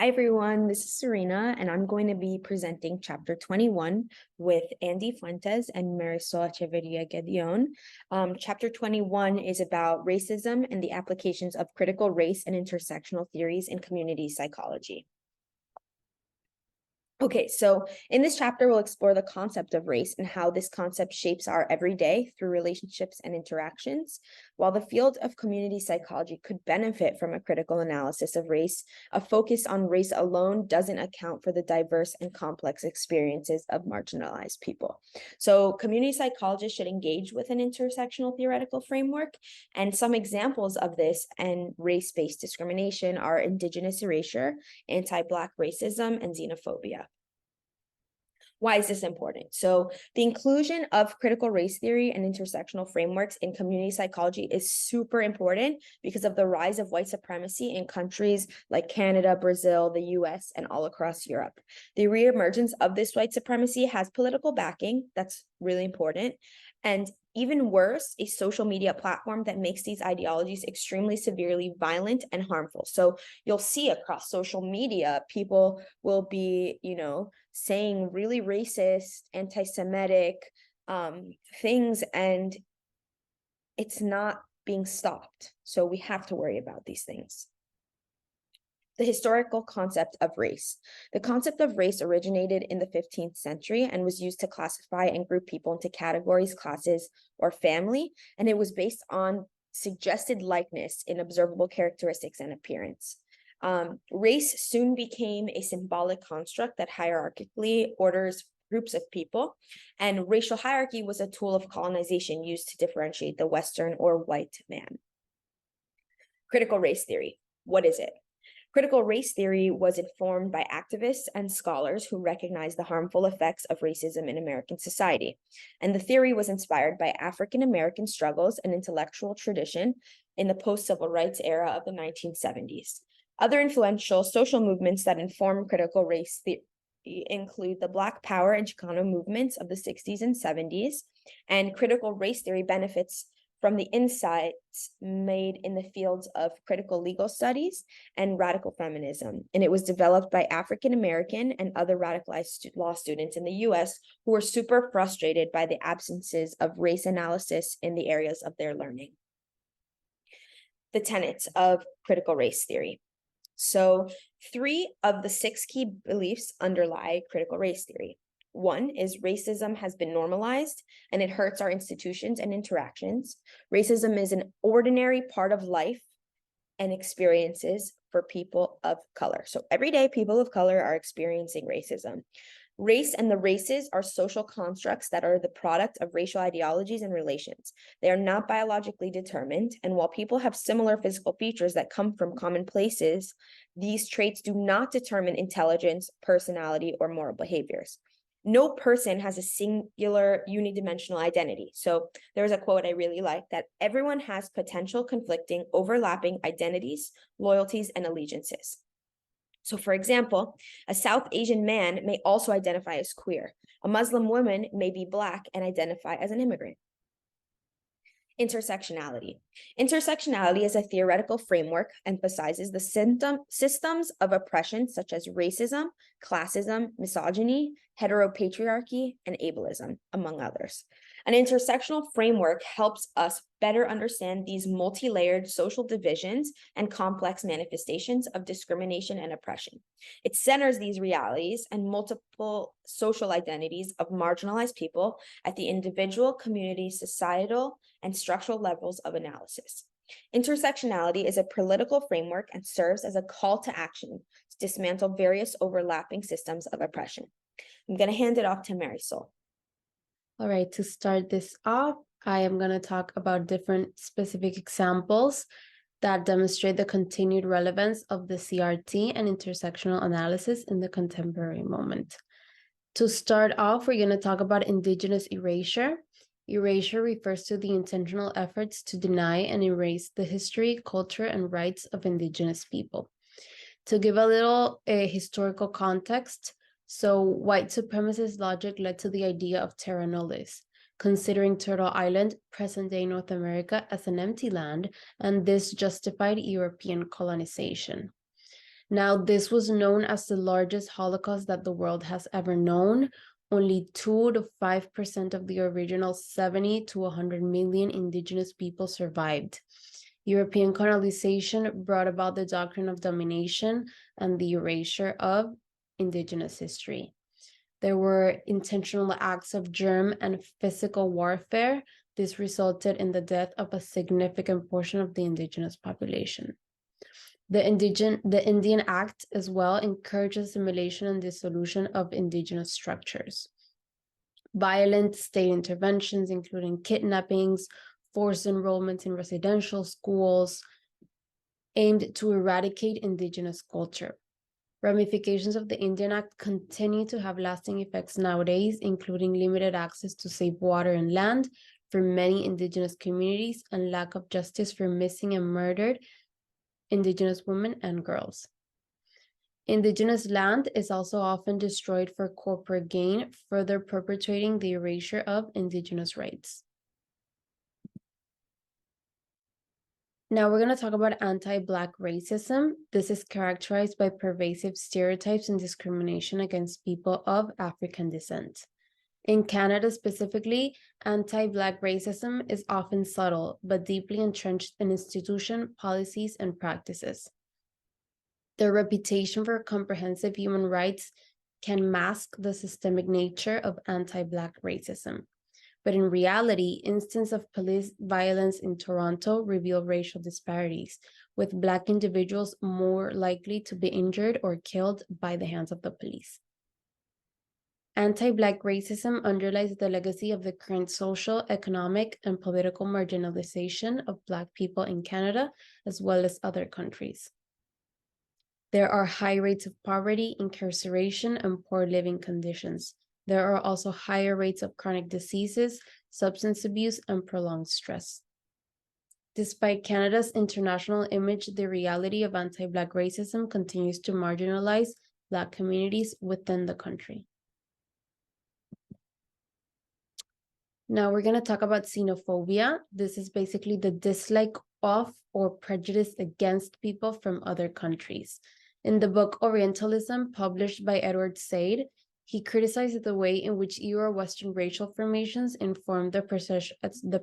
Hi everyone, this is Sarina, and I'm going to be presenting chapter 21 with Andy Fuentes and Marisol Gedion. Chapter 21 is about racism and the applications of critical race and intersectional theories in community psychology. Okay, so in this chapter, we'll explore the concept of race and how this concept shapes our everyday through relationships and interactions. While the field of community psychology could benefit from a critical analysis of race, a focus on race alone doesn't account for the diverse and complex experiences of marginalized people. So community psychologists should engage with an intersectional theoretical framework, and some examples of this and race-based discrimination are Indigenous erasure, anti-Black racism, and xenophobia. Why is this important? So the inclusion of critical race theory and intersectional frameworks in community psychology is super important because of the rise of white supremacy in countries like Canada, Brazil, the US, and all across Europe. The reemergence of this white supremacy has political backing. That's really important. And even worse, a social media platform that makes these ideologies extremely severely violent and harmful. So you'll see across social media, people will be, saying really racist, anti-Semitic things, and it's not being stopped. So we have to worry about these things. The historical concept of race. The concept of race originated in the 15th century and was used to classify and group people into categories, classes, or family, and it was based on suggested likeness in observable characteristics and appearance. Race soon became a symbolic construct that hierarchically orders groups of people, and racial hierarchy was a tool of colonization used to differentiate the Western or white man. Critical race theory. What is it? Critical race theory was informed by activists and scholars who recognized the harmful effects of racism in American society. And the theory was inspired by African American struggles and intellectual tradition in the post-civil rights era of the 1970s. Other influential social movements that inform critical race theory include the Black Power and Chicano movements of the 60s and 70s, and critical race theory benefits from the insights made in the fields of critical legal studies and radical feminism. And it was developed by African American and other radicalized law students in the US who were super frustrated by the absences of race analysis in the areas of their learning. The tenets of critical race theory. So 3 of the 6 key beliefs underlie critical race theory. 1 is racism has been normalized and it hurts our institutions and interactions. Racism is an ordinary part of life and experiences for people of color. So every day, people of color are experiencing racism. Race and the races are social constructs that are the product of racial ideologies and relations. They are not biologically determined, and while people have similar physical features that come from common places, these traits do not determine intelligence, personality, or moral behaviors. No person has a singular unidimensional identity. So there's a quote I really like that everyone has potential conflicting, overlapping identities, loyalties, and allegiances. So for example, a South Asian man may also identify as queer. A Muslim woman may be Black and identify as an immigrant. Intersectionality. Intersectionality is a theoretical framework emphasizes the systems of oppression such as racism, classism, misogyny, heteropatriarchy, and ableism, among others. An intersectional framework helps us better understand these multi-layered social divisions and complex manifestations of discrimination and oppression. It centers these realities and multiple social identities of marginalized people at the individual, community, societal, and structural levels of analysis. Intersectionality is a political framework and serves as a call to action to dismantle various overlapping systems of oppression. I'm going to hand it off to Marisol. All right, to start this off, I am going to talk about different specific examples that demonstrate the continued relevance of the CRT and intersectional analysis in the contemporary moment. To start off, we're going to talk about Indigenous erasure. Erasure refers to the intentional efforts to deny and erase the history, culture, and rights of Indigenous people. To give a little historical context, so white supremacist logic led to the idea of terra nullius, considering Turtle Island, present-day North America, as an empty land, and this justified European colonization. Now, this was known as the largest Holocaust that the world has ever known. Only 2 to 5% of the original 70 to 100 million indigenous people survived. European colonization brought about the doctrine of domination and the erasure of indigenous history. There were intentional acts of germ and physical warfare. This resulted in the death of a significant portion of the indigenous population. The Indian Act as well encourages assimilation and dissolution of indigenous structures. Violent state interventions, including kidnappings, forced enrollment in residential schools, aimed to eradicate indigenous culture. Ramifications of the Indian Act continue to have lasting effects nowadays, including limited access to safe water and land for many indigenous communities and lack of justice for missing and murdered indigenous women and girls. Indigenous land is also often destroyed for corporate gain, further perpetuating the erasure of indigenous rights. Now we're going to talk about anti-Black racism. This is characterized by pervasive stereotypes and discrimination against people of African descent. In Canada specifically, anti-Black racism is often subtle, but deeply entrenched in institutions, policies, and practices. Their reputation for comprehensive human rights can mask the systemic nature of anti-Black racism. But in reality, instances of police violence in Toronto reveal racial disparities, with Black individuals more likely to be injured or killed by the hands of the police. Anti-Black racism underlies the legacy of the current social, economic, and political marginalization of Black people in Canada, as well as other countries. There are high rates of poverty, incarceration, and poor living conditions. There are also higher rates of chronic diseases, substance abuse, and prolonged stress. Despite Canada's international image, the reality of anti-Black racism continues to marginalize Black communities within the country. Now we're going to talk about xenophobia. This is basically the dislike of or prejudice against people from other countries. In the book Orientalism, published by Edward Said, he criticized the way in which Euro-Western racial formations informed the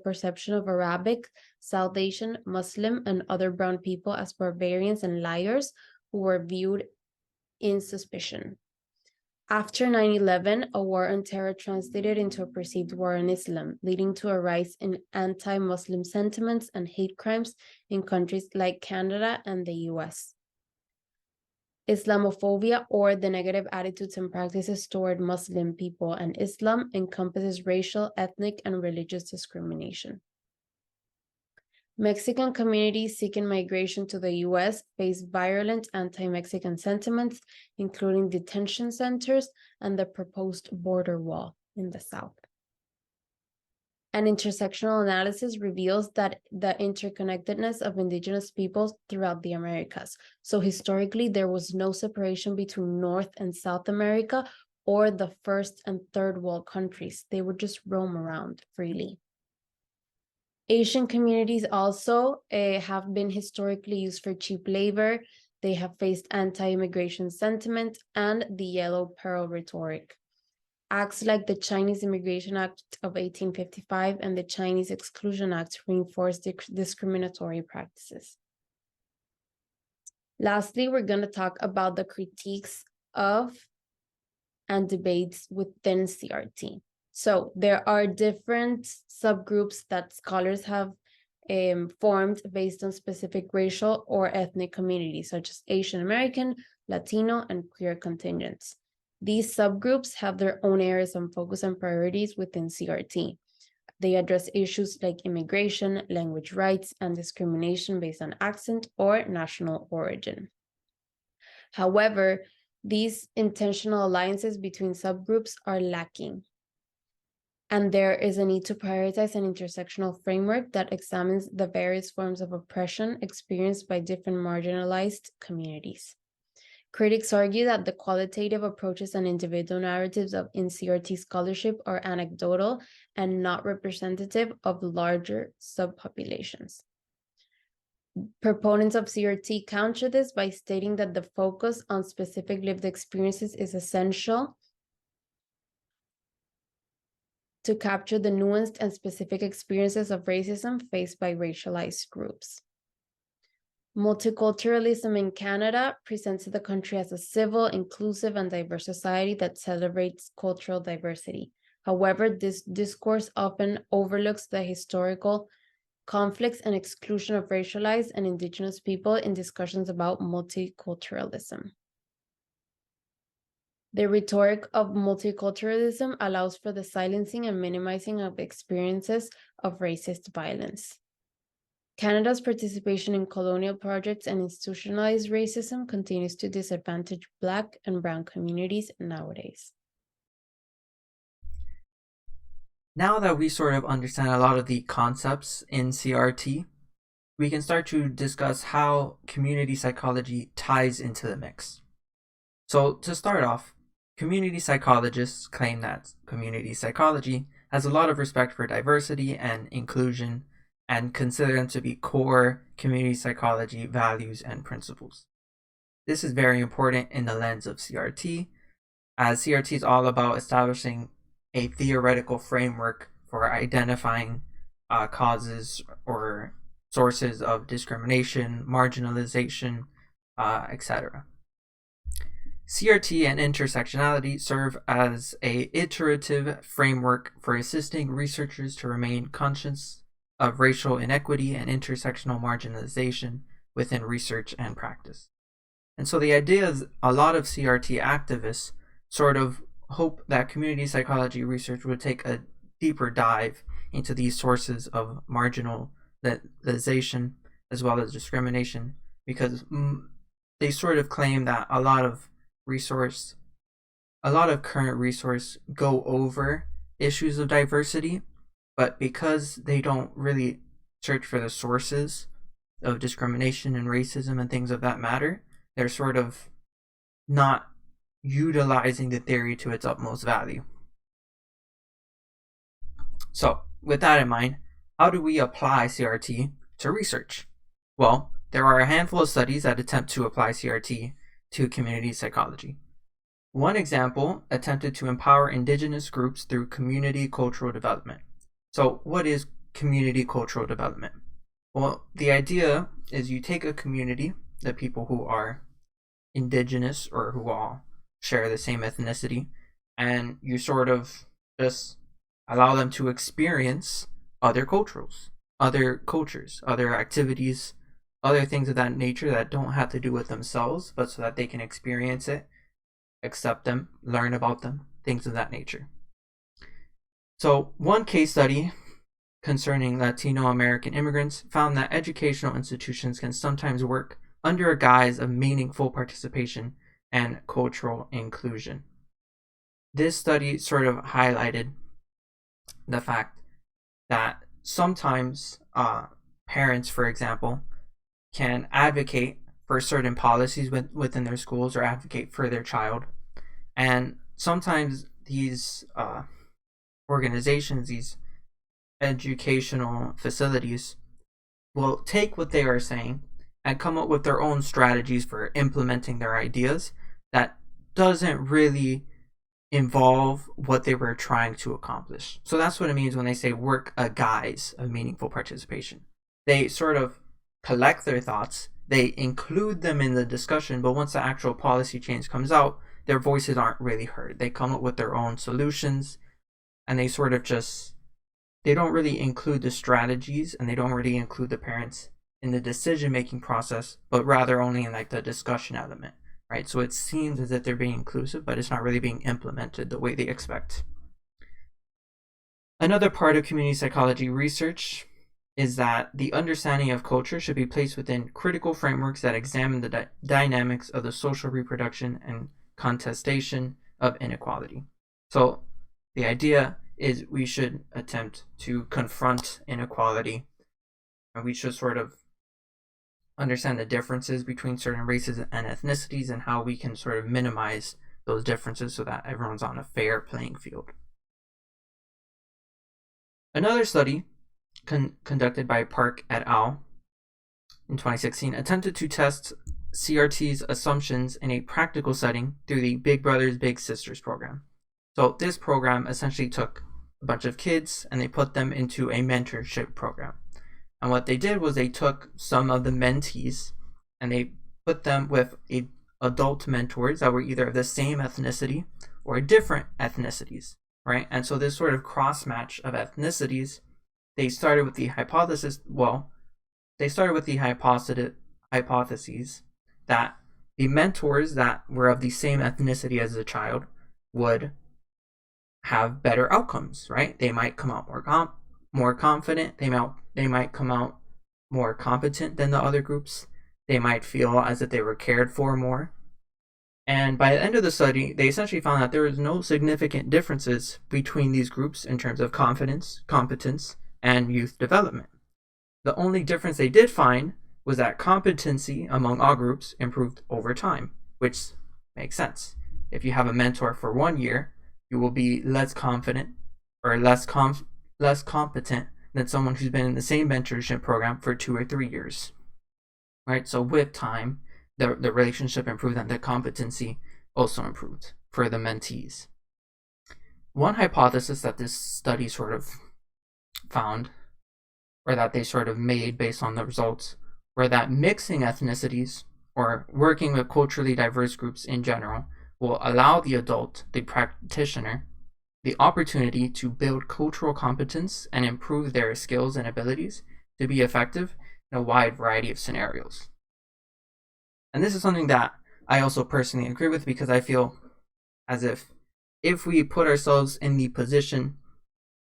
perception of Arabic, South Asian, Muslim, and other brown people as barbarians and liars who were viewed in suspicion. After 9/11, a war on terror translated into a perceived war on Islam, leading to a rise in anti-Muslim sentiments and hate crimes in countries like Canada and the US. Islamophobia, or the negative attitudes and practices toward Muslim people and Islam, encompasses racial, ethnic, and religious discrimination. Mexican communities seeking migration to the US face virulent anti-Mexican sentiments, including detention centers and the proposed border wall in the South. An intersectional analysis reveals that the interconnectedness of indigenous peoples throughout the Americas. So historically, there was no separation between North and South America or the first and third world countries. They would just roam around freely. Asian communities also have been historically used for cheap labor. They have faced anti-immigration sentiment and the Yellow Peril rhetoric. Acts like the Chinese Immigration Act of 1855 and the Chinese Exclusion Act reinforce discriminatory practices. Lastly, we're going to talk about the critiques of and debates within CRT. So there are different subgroups that scholars have formed based on specific racial or ethnic communities, such as Asian American, Latino, and queer contingents. These subgroups have their own areas of focus and priorities within CRT. They address issues like immigration, language rights, and discrimination based on accent or national origin. However, these intentional alliances between subgroups are lacking, and there is a need to prioritize an intersectional framework that examines the various forms of oppression experienced by different marginalized communities. Critics argue that the qualitative approaches and individual narratives of CRT scholarship are anecdotal and not representative of larger subpopulations. Proponents of CRT counter this by stating that the focus on specific lived experiences is essential to capture the nuanced and specific experiences of racism faced by racialized groups. Multiculturalism in Canada presents the country as a civil, inclusive, and diverse society that celebrates cultural diversity. However, this discourse often overlooks the historical conflicts and exclusion of racialized and Indigenous people in discussions about multiculturalism. The rhetoric of multiculturalism allows for the silencing and minimizing of experiences of racist violence. Canada's participation in colonial projects and institutionalized racism continues to disadvantage Black and Brown communities nowadays. Now that we sort of understand a lot of the concepts in CRT, we can start to discuss how community psychology ties into the mix. So to start off, community psychologists claim that community psychology has a lot of respect for diversity and inclusion and consider them to be core community psychology values and principles. This is very important in the lens of CRT, as CRT is all about establishing a theoretical framework for identifying causes or sources of discrimination, marginalization, etc. CRT and intersectionality serve as an iterative framework for assisting researchers to remain conscious of racial inequity and intersectional marginalization within research and practice. And so the idea is a lot of CRT activists sort of hope that community psychology research would take a deeper dive into these sources of marginalization as well as discrimination, because they sort of claim that a lot of current resource go over issues of diversity, but because they don't really search for the sources of discrimination and racism and things of that matter, they're sort of not utilizing the theory to its utmost value. So, with that in mind, how do we apply CRT to research? Well, there are a handful of studies that attempt to apply CRT to community psychology. One example attempted to empower Indigenous groups through community cultural development. So what is community cultural development? Well, the idea is you take a community, the people who are Indigenous or who all share the same ethnicity, and you sort of just allow them to experience other cultures, other activities, other things of that nature that don't have to do with themselves, but so that they can experience it, accept them, learn about them, things of that nature. So one case study concerning Latino American immigrants found that educational institutions can sometimes work under a guise of meaningful participation and cultural inclusion. This study sort of highlighted the fact that sometimes parents, for example, can advocate for certain policies within their schools or advocate for their child. And sometimes these organizations, these educational facilities, will take what they are saying and come up with their own strategies for implementing their ideas that doesn't really involve what they were trying to accomplish. So that's what it means when they say work a guise of meaningful participation. They sort of collect their thoughts, they include them in the discussion, but once the actual policy change comes out, their voices aren't really heard. They come up with their own solutions, and they sort of just, they don't really include the strategies, and they don't really include the parents in the decision-making process, but rather only in like the discussion element, right? So it seems as if they're being inclusive, but it's not really being implemented the way they expect. Another part of community psychology research is that the understanding of culture should be placed within critical frameworks that examine the dynamics of the social reproduction and contestation of inequality. So the idea is we should attempt to confront inequality, and we should sort of understand the differences between certain races and ethnicities and how we can sort of minimize those differences so that everyone's on a fair playing field. Another study conducted by Park et al. in 2016 attempted to test CRT's assumptions in a practical setting through the Big Brothers Big Sisters program. So this program essentially took a bunch of kids and they put them into a mentorship program. And what they did was they took some of the mentees and they put them with adult mentors that were either of the same ethnicity or different ethnicities, right? And so this sort of cross match of ethnicities, they started with the hypothesis, hypotheses that the mentors that were of the same ethnicity as the child would have better outcomes, right? They might come out more confident. They might come out more competent than the other groups. They might feel as if they were cared for more. And by the end of the study, they essentially found that there was no significant differences between these groups in terms of confidence, competence, and youth development. The only difference they did find was that competency among all groups improved over time, which makes sense. If you have a mentor for 1 year, you will be less confident or less competent than someone who's been in the same mentorship program for 2 or 3 years, right? So with time, the relationship improved and the competency also improved for the mentees. One hypothesis that this study sort of found, or that they sort of made based on the results, were that mixing ethnicities or working with culturally diverse groups in general will allow the adult, the practitioner, the opportunity to build cultural competence and improve their skills and abilities to be effective in a wide variety of scenarios. And this is something that I also personally agree with, because I feel as if we put ourselves in the position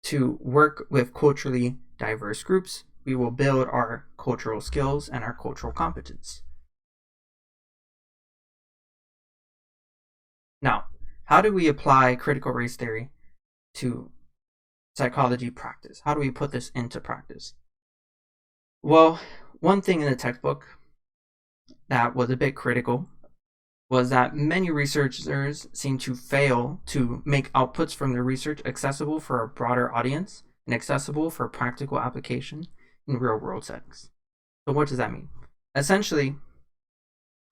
to work with culturally diverse groups, we will build our cultural skills and our cultural competence. Now, how do we apply critical race theory to psychology practice? How do we put this into practice? Well, one thing in the textbook that was a bit critical was that many researchers seem to fail to make outputs from their research accessible for a broader audience and accessible for practical application in real-world settings. So what does that mean? Essentially,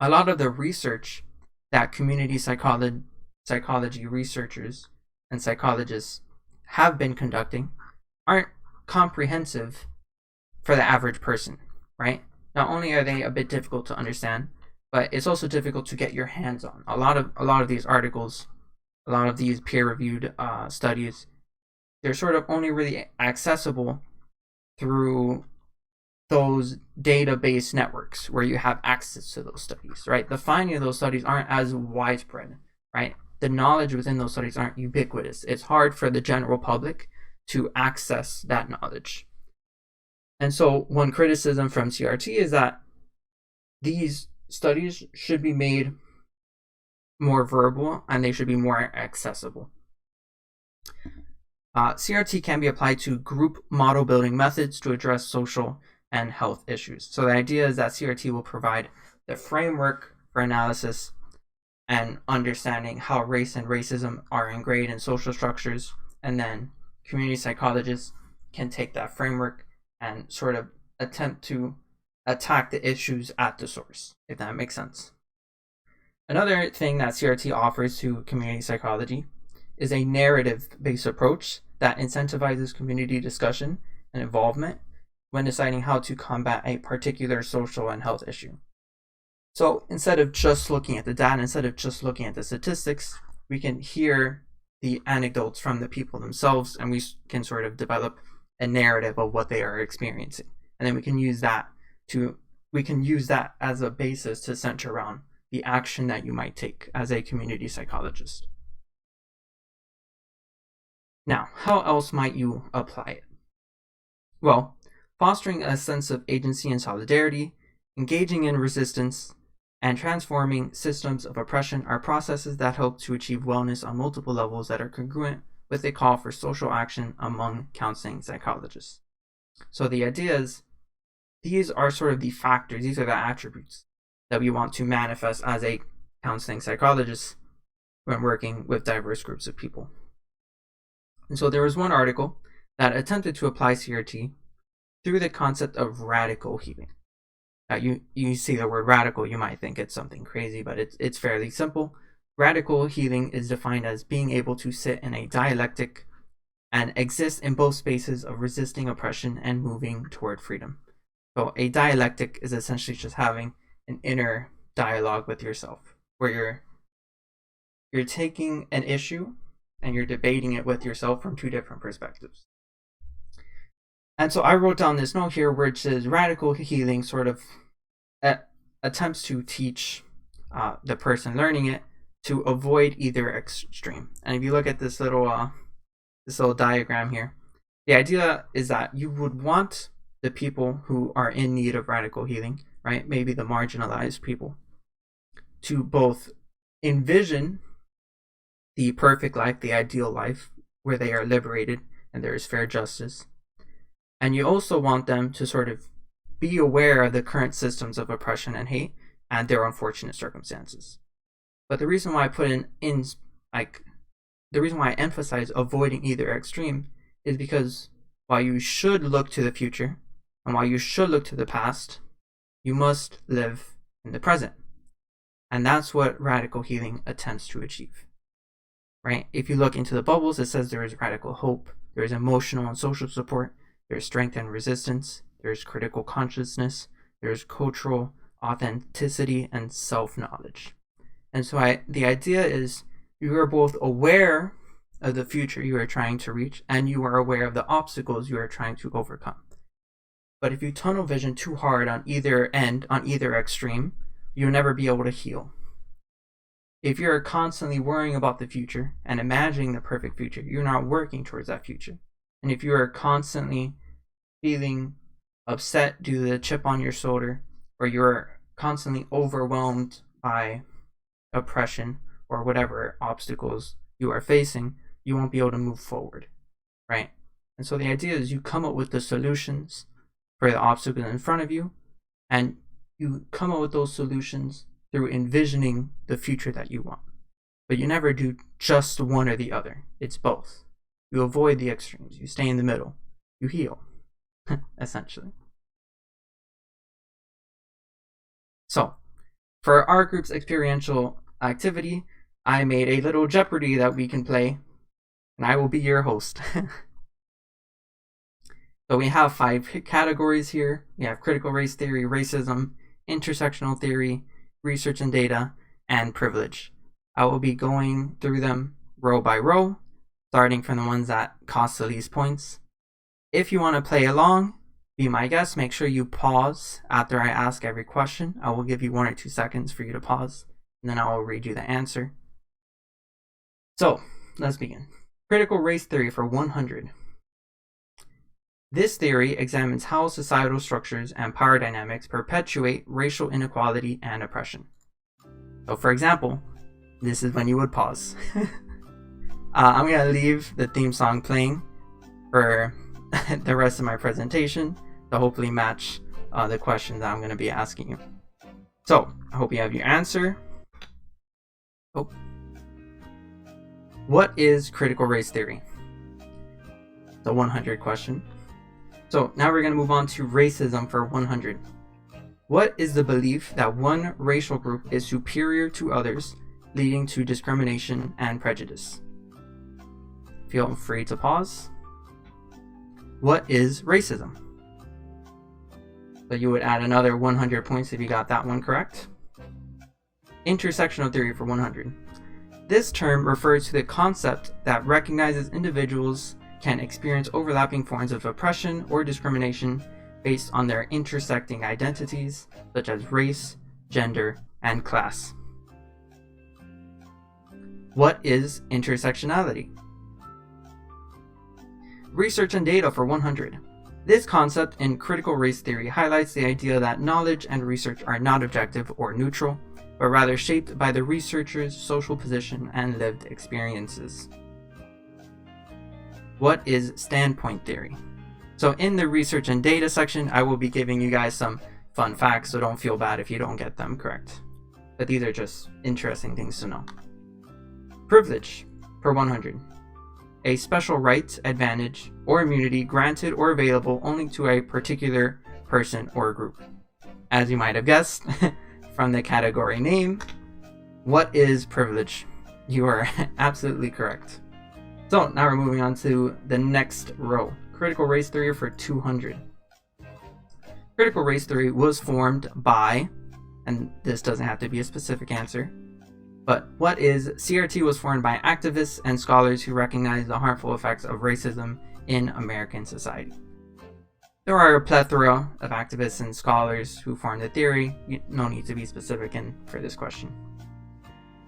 a lot of the research that community psychology researchers and psychologists have been conducting aren't comprehensive for the average person, right? Not only are they a bit difficult to understand, but it's also difficult to get your hands on. A lot of these articles, a lot of these peer-reviewed studies, they're sort of only really accessible through those database networks where you have access to those studies, right? The finding of those studies aren't as widespread, right? The knowledge within those studies aren't ubiquitous. It's hard for the general public to access that knowledge. And so one criticism from CRT is that these studies should be made more verbal and they should be more accessible. CRT can be applied to group model building methods to address social and health issues. So the idea is that CRT will provide the framework for analysis and understanding how race and racism are ingrained in social structures, and then community psychologists can take that framework and sort of attempt to attack the issues at the source, if that makes sense. Another thing that CRT offers to community psychology is a narrative-based approach that incentivizes community discussion and involvement when deciding how to combat a particular social and health issue. So instead of just looking at the data, instead of just looking at the statistics, we can hear the anecdotes from the people themselves, and we can sort of develop a narrative of what they are experiencing. And then we can use that as a basis to center around the action that you might take as a community psychologist. Now, how else might you apply it? Well, fostering a sense of agency and solidarity, engaging in resistance, and transforming systems of oppression are processes that help to achieve wellness on multiple levels that are congruent with a call for social action among counseling psychologists. So the idea is, these are sort of the factors, these are the attributes that we want to manifest as a counseling psychologist when working with diverse groups of people. And so there was one article that attempted to apply CRT through the concept of radical healing. You see the word radical, you might think it's something crazy, but it's fairly simple. Radical healing is defined as being able to sit in a dialectic and exist in both spaces of resisting oppression and moving toward freedom. So a dialectic is essentially just having an inner dialogue with yourself, where you're taking an issue and you're debating it with yourself from two different perspectives. And so I wrote down this note here where it says radical healing sort of attempts to teach the person learning it to avoid either extreme. And if you look at this little diagram here, the idea is that you would want the people who are in need of radical healing, right? Maybe the marginalized people, to both envision the perfect life, the ideal life, where they are liberated and there is fair justice. And you also want them to sort of be aware of the current systems of oppression and hate and their unfortunate circumstances. But the reason why I put the reason why I emphasize avoiding either extreme is because while you should look to the future and while you should look to the past, you must live in the present. And that's what radical healing attempts to achieve, right? If you look into the bubbles, it says there is radical hope, there is emotional and social support, there is strength and resistance, there is critical consciousness, there is cultural authenticity and self-knowledge. And so the idea is you are both aware of the future you are trying to reach and you are aware of the obstacles you are trying to overcome. But if you tunnel vision too hard on either end, on either extreme, you'll never be able to heal. If you're constantly worrying about the future and imagining the perfect future, you're not working towards that future. And if you are constantly feeling upset due to the chip on your shoulder, or you're constantly overwhelmed by oppression or whatever obstacles you are facing, you won't be able to move forward, right? And so the idea is you come up with the solutions for the obstacles in front of you, and you come up with those solutions through envisioning the future that you want. But you never do just one or the other. It's both. You avoid the extremes. You stay in the middle. You heal, essentially. So, for our group's experiential activity, I made a little Jeopardy that we can play, and I will be your host. So we have 5 categories here. We have critical race theory, racism, intersectional theory, research and data, and privilege. I will be going through them row by row, starting from the ones that cost the least points. If you want to play along, be my guest. Make sure you pause after I ask every question. I will give you 1 or 2 seconds for you to pause, and then I will read you the answer. So, let's begin. Critical race theory for 100. This theory examines how societal structures and power dynamics perpetuate racial inequality and oppression. So, for example, this is when you would pause. I'm going to leave the theme song playing for the rest of my presentation to hopefully match the questions that I'm going to be asking you. So, I hope you have your answer. Oh. What is critical race theory? The 100 question. So now we're going to move on to racism for 100. What is the belief that one racial group is superior to others, leading to discrimination and prejudice? Feel free to pause. What is racism? So you would add another 100 points if you got that one correct. Intersectional theory for 100. This term refers to the concept that recognizes individuals can experience overlapping forms of oppression or discrimination based on their intersecting identities, such as race, gender, and class. What is intersectionality? Research and data for 100. This concept in critical race theory highlights the idea that knowledge and research are not objective or neutral, but rather shaped by the researcher's social position and lived experiences. What is standpoint theory? So in the research and data section, I will be giving you guys some fun facts, so don't feel bad if you don't get them correct. But these are just interesting things to know. Privilege for 100. A special right, advantage, or immunity granted or available only to a particular person or group. as you might have guessed from the category name, what is privilege? You are absolutely correct. So now we're moving on to the next row. Critical race theory for 200. Critical race theory was formed by, and this doesn't have to be a specific answer, but what is CRT was formed by activists and scholars who recognize the harmful effects of racism in American society. There are a plethora of activists and scholars who formed the theory. No need to be specific for this question.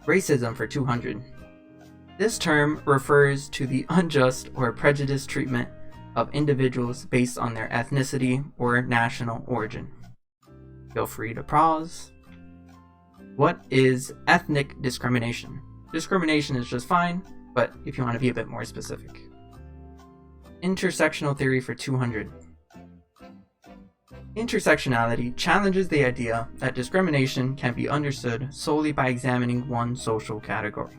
Racism for 200. This term refers to the unjust or prejudiced treatment of individuals based on their ethnicity or national origin. Feel free to pause. What is ethnic discrimination? Discrimination is just fine, but if you want to be a bit more specific. Intersectional theory for 200. Intersectionality challenges the idea that discrimination can be understood solely by examining one social category.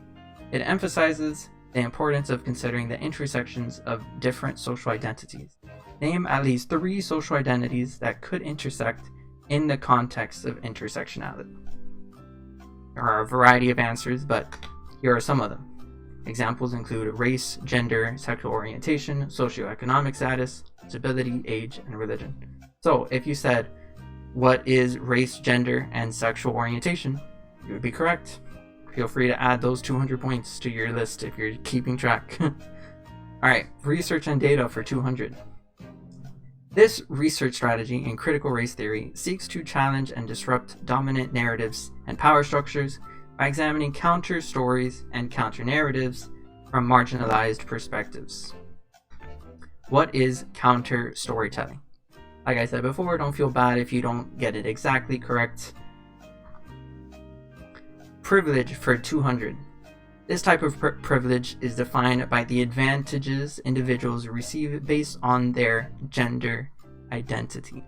It emphasizes the importance of considering the intersections of different social identities. Name at least 3 social identities that could intersect in the context of intersectionality. There are a variety of answers, but here are some of them. Examples include race, gender, sexual orientation, socioeconomic status, disability, age, and religion. So if you said, what is race, gender, and sexual orientation, you would be correct. Feel free to add those 200 points to your list if you're keeping track. Alright, research and data for 200. This research strategy in critical race theory seeks to challenge and disrupt dominant narratives and power structures by examining counter stories and counter narratives from marginalized perspectives. What is counter storytelling? Like I said before, don't feel bad if you don't get it exactly correct. Privilege for 200. This type of privilege is defined by the advantages individuals receive based on their gender identity.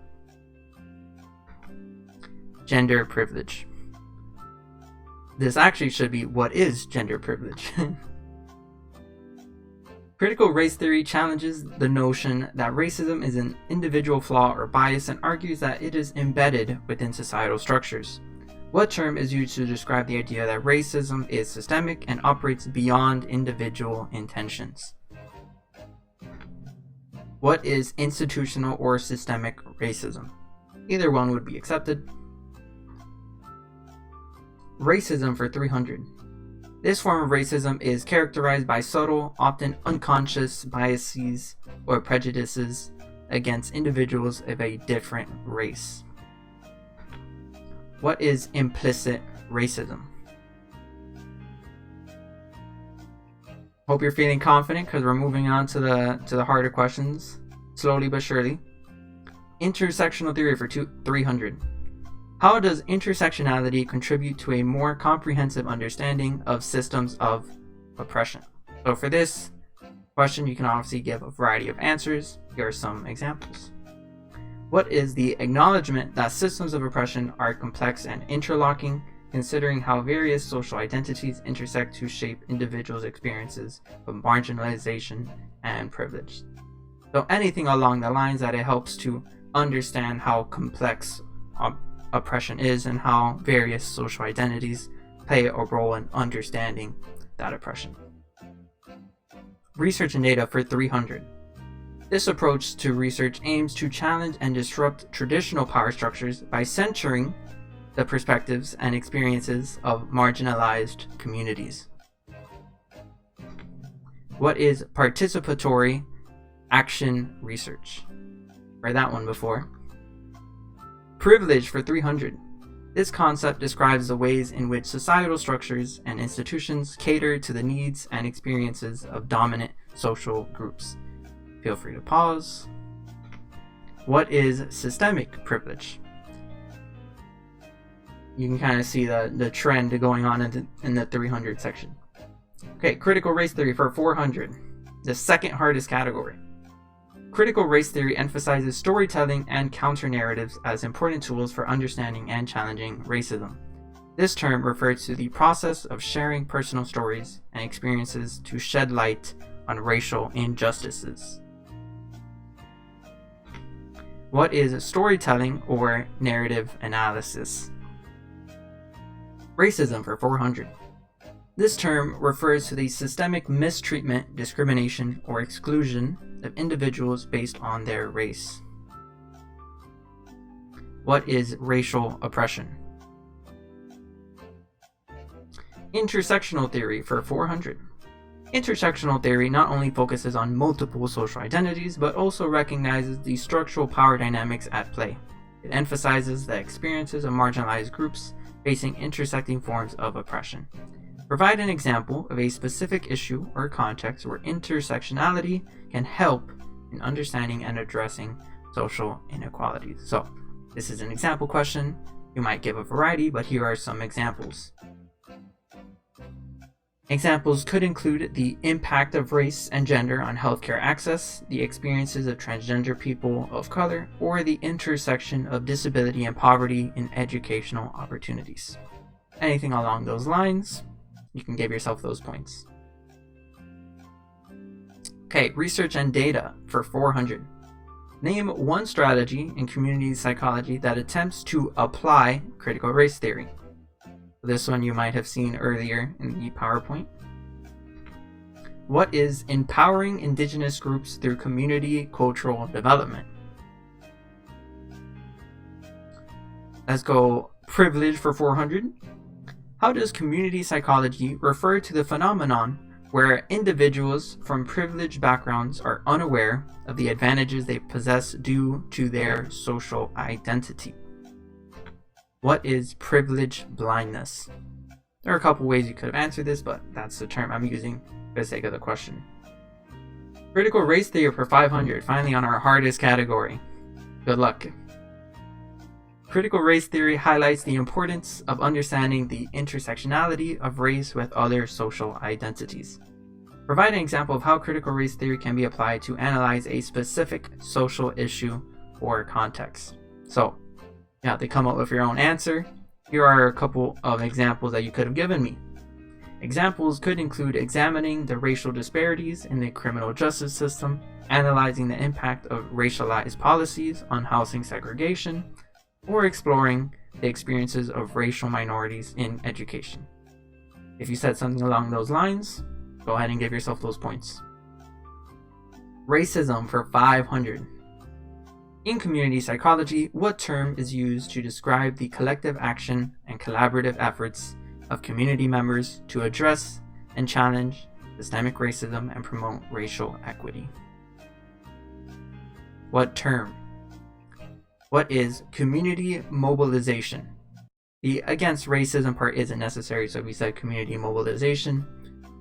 Gender privilege. This actually should be, what is gender privilege? Critical race theory challenges the notion that racism is an individual flaw or bias and argues that it is embedded within societal structures. What term is used to describe the idea that racism is systemic and operates beyond individual intentions? What is institutional or systemic racism? Either one would be accepted. Racism for 300. This form of racism is characterized by subtle, often unconscious biases or prejudices against individuals of a different race. What is implicit racism? Hope you're feeling confident because we're moving on to the harder questions, slowly but surely. Intersectional theory for 300. How does intersectionality contribute to a more comprehensive understanding of systems of oppression? So for this question, you can obviously give a variety of answers. Here are some examples. What is the acknowledgement that systems of oppression are complex and interlocking, considering how various social identities intersect to shape individuals' experiences of marginalization and privilege? So anything along the lines that it helps to understand how complex oppression is and how various social identities play a role in understanding that oppression. Research and data for 300. This approach to research aims to challenge and disrupt traditional power structures by centering the perspectives and experiences of marginalized communities. What is participatory action research? Read that one before. Privilege for 300. This concept describes the ways in which societal structures and institutions cater to the needs and experiences of dominant social groups. Feel free to pause. What is systemic privilege? You can kind of see the trend going on in the 300 section. Okay, critical race theory for 400. The second hardest category. Critical race theory emphasizes storytelling and counter-narratives as important tools for understanding and challenging racism. This term refers to the process of sharing personal stories and experiences to shed light on racial injustices. What is storytelling or narrative analysis? Racism for 400. This term refers to the systemic mistreatment, discrimination, or exclusion of individuals based on their race. What is racial oppression? Intersectional theory for 400. Intersectional theory not only focuses on multiple social identities, but also recognizes the structural power dynamics at play. It emphasizes the experiences of marginalized groups facing intersecting forms of oppression. Provide an example of a specific issue or context where intersectionality can help in understanding and addressing social inequalities. So, this is an example question. You might give a variety, but here are some examples. Examples could include the impact of race and gender on healthcare access, the experiences of transgender people of color, or the intersection of disability and poverty in educational opportunities. Anything along those lines, you can give yourself those points. Okay, research and data for 400. Name one strategy in community psychology that attempts to apply critical race theory. This one you might have seen earlier in the PowerPoint. What is empowering Indigenous groups through community cultural development? Let's go privilege for 400. How does community psychology refer to the phenomenon where individuals from privileged backgrounds are unaware of the advantages they possess due to their social identity? What is privilege blindness? There are a couple ways you could have answered this, but that's the term I'm using for the sake of the question. Critical race theory for 500, finally on our hardest category. Good luck. Critical race theory highlights the importance of understanding the intersectionality of race with other social identities. Provide an example of how critical race theory can be applied to analyze a specific social issue or context. So, you have to come up with your own answer. Here are a couple of examples that you could have given me. Examples could include examining the racial disparities in the criminal justice system, analyzing the impact of racialized policies on housing segregation, or exploring the experiences of racial minorities in education. If you said something along those lines, go ahead and give yourself those points. Racism for 500. In community psychology, what term is used to describe the collective action and collaborative efforts of community members to address and challenge systemic racism and promote racial equity? What term? What is community mobilization? The against racism part isn't necessary, so if we said community mobilization,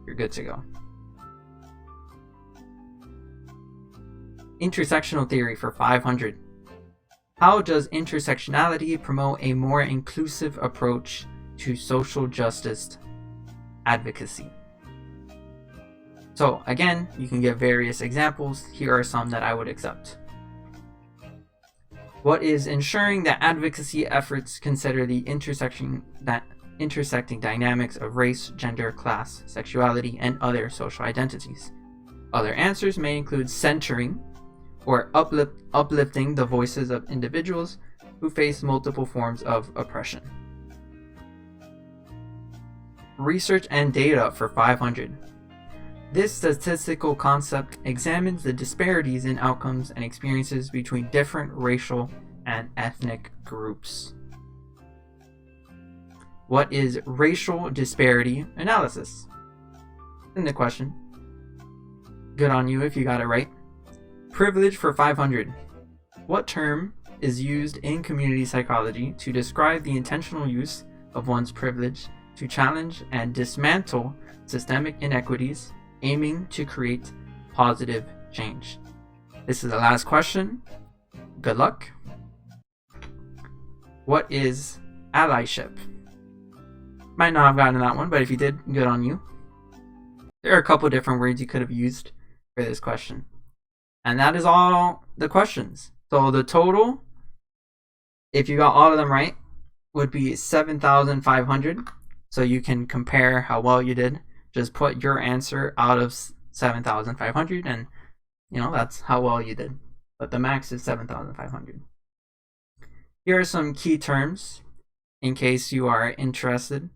you're good to go. Intersectional theory for 500. How does intersectionality promote a more inclusive approach to social justice advocacy? So again, you can give various examples. Here are some that I would accept. What is ensuring that advocacy efforts consider the intersecting dynamics of race, gender, class, sexuality, and other social identities? Other answers may include centering or uplifting the voices of individuals who face multiple forms of oppression. Research and data for 500. This statistical concept examines the disparities in outcomes and experiences between different racial and ethnic groups. What is racial disparity analysis? In the question. Good on you if you got it right. Privilege for 500. What term is used in community psychology to describe the intentional use of one's privilege to challenge and dismantle systemic inequities, aiming to create positive change? This is the last question. Good luck. What is allyship? Might not have gotten that one, but if you did, good on you. There are a couple different words you could have used for this question. And that is all the questions. So the total, if you got all of them right, would be 7,500. So you can compare how well you did. Just put your answer out of 7,500 and that's how well you did. but the max is 7,500. Here are some key terms in case you are interested,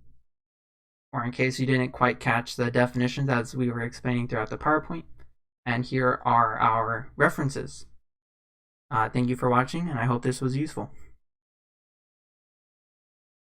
or in case you didn't quite catch the definitions as we were explaining throughout the PowerPoint. And here are our references. Thank you for watching, and I hope this was useful.